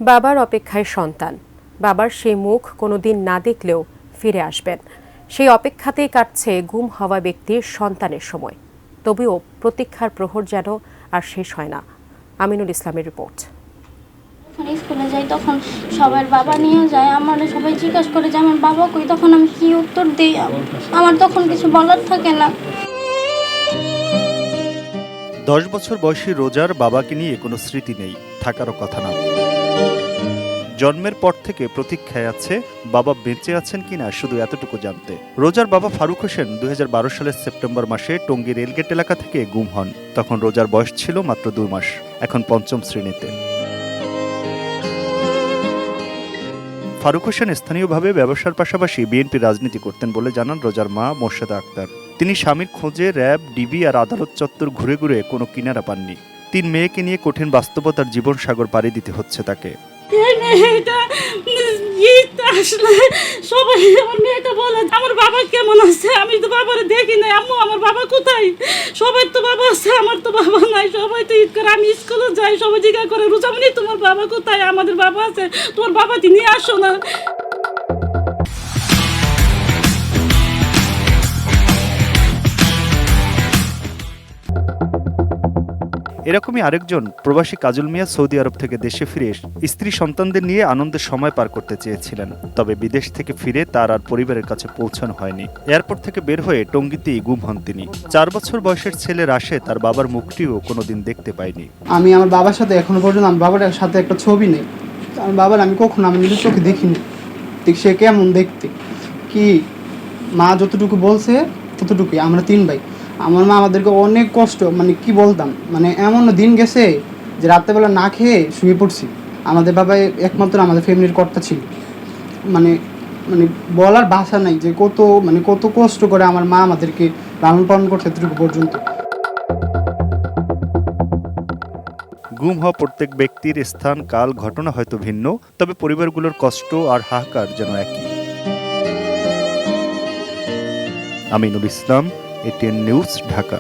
বাবার অপেক্ষায় সন্তান, বাবার সেই মুখ কোনোদিন না দেখলেও ফিরে আসবেন, সেই অপেক্ষাতেই কাটছে গুম হওয়া ব্যক্তির সন্তানের সময়। তবুও প্রতীক্ষার প্রহর যেন আর শেষ হয় না। আমিনুল ইসলামের রিপোর্ট। স্কুলে যাই তখন সবার বাবা নিয়ে যায়, আমার সবাই জিজ্ঞাসা করে যে আমার বাবা কই, তখন আমি কি উত্তর দিই? আমার তখন কিছু বলার থাকে না। 10 বছর বয়সী রোজার বাবাকে নিয়ে কোনো স্মৃতি নেই, থাকারও কথা না। জন্মের পর থেকে প্রতীক্ষায় আছে বাবা বেঁচে আছেন কিনা শুধু এতটুকু জানতে। রোজার বাবা ফারুক হোসেন 2012 সালের সেপ্টেম্বর মাসে টঙ্গী রেলগেট এলাকা থেকে গুম হন। তখন রোজার বয়স ছিল মাত্র 2 মাস, এখন 5ম শ্রেণীতে। ফারুক হোসেন স্থানীয়ভাবে ব্যবসার পাশাপাশি বিএনপি রাজনীতি করতেন বলে জানান রোজার মা মোর্শেদা আক্তার। তিনি স্বামীর খোঁজে র্যাব, ডিবি আর আদালত চত্বর ঘুরে ঘুরে কোনো কিনারা পাননি। 3 মেয়েকে নিয়ে কঠিন বাস্তবতার জীবন সাগর পাড়ি দিতে হচ্ছে তাকে। আসলে সবাই আমার মেয়েটা বলে আমার বাবা কেমন আছে, আমি তো বাবার দেখি নাই, আম্মু আমার বাবা কোথায়? সবাই তো বাবা আছে, আমার তো বাবা নাই। সবাই তো ঈদ করে আমি স্কুলে যাই, সবাই জিজ্ঞাসা করে রুজামনি তোমার বাবা কোথায়? আমাদের বাবা আছে, তোমার বাবা নিয়ে আসো না। এরকমই আরেকজন প্রবাসী কাজল মিয়া সৌদি আরব থেকে দেশে ফিরে স্ত্রী সন্তানদের নিয়ে আনন্দের সময় পার করতে চেয়েছিলেন। তবে বিদেশ থেকে ফিরে তার আর পরিবারের কাছে পৌঁছানো হয়নি। এয়ারপোর্ট থেকে বের হয়ে টঙ্গীতেই গুম হন তিনি। 4 বছর বয়সের ছেলে রাশে তার বাবার মুখটিও কোনোদিন দেখতে পায়নি। আমি আমার বাবার সাথে এখনো পর্যন্ত আমার বাবার সাথে একটা ছবি নেই। আমার বাবার আমি কখনো আমি নিজের চোখে দেখিনি। ঠিক সে কেমন দেখতে, কি মা যতটুকু বলছে ততটুকুই। আমরা 3 ভাই, আমার মা আমাদেরকে অনেক কষ্ট, মানে কি বলতাম, মানে এমন দিন গেছে যে রাত্রেবেলা না খেয়ে শুয়ে পড়ছি। আমাদের বাবা একমাত্র আমাদের ফ্যামিলির কর্তা ছিল। মানে মানে বলার ভাষা নাই যে কত কষ্ট করে আমার মা আমাদেরকে লালন পালন করছে এতটুকু পর্যন্ত। গুম হওয়া প্রত্যেক ব্যক্তির স্থান, কাল, ঘটনা হয়তো ভিন্ন, তবে পরিবারগুলোর কষ্ট আর হাহাকার যেন একই। Aminul Islam, ATN news, Dhaka.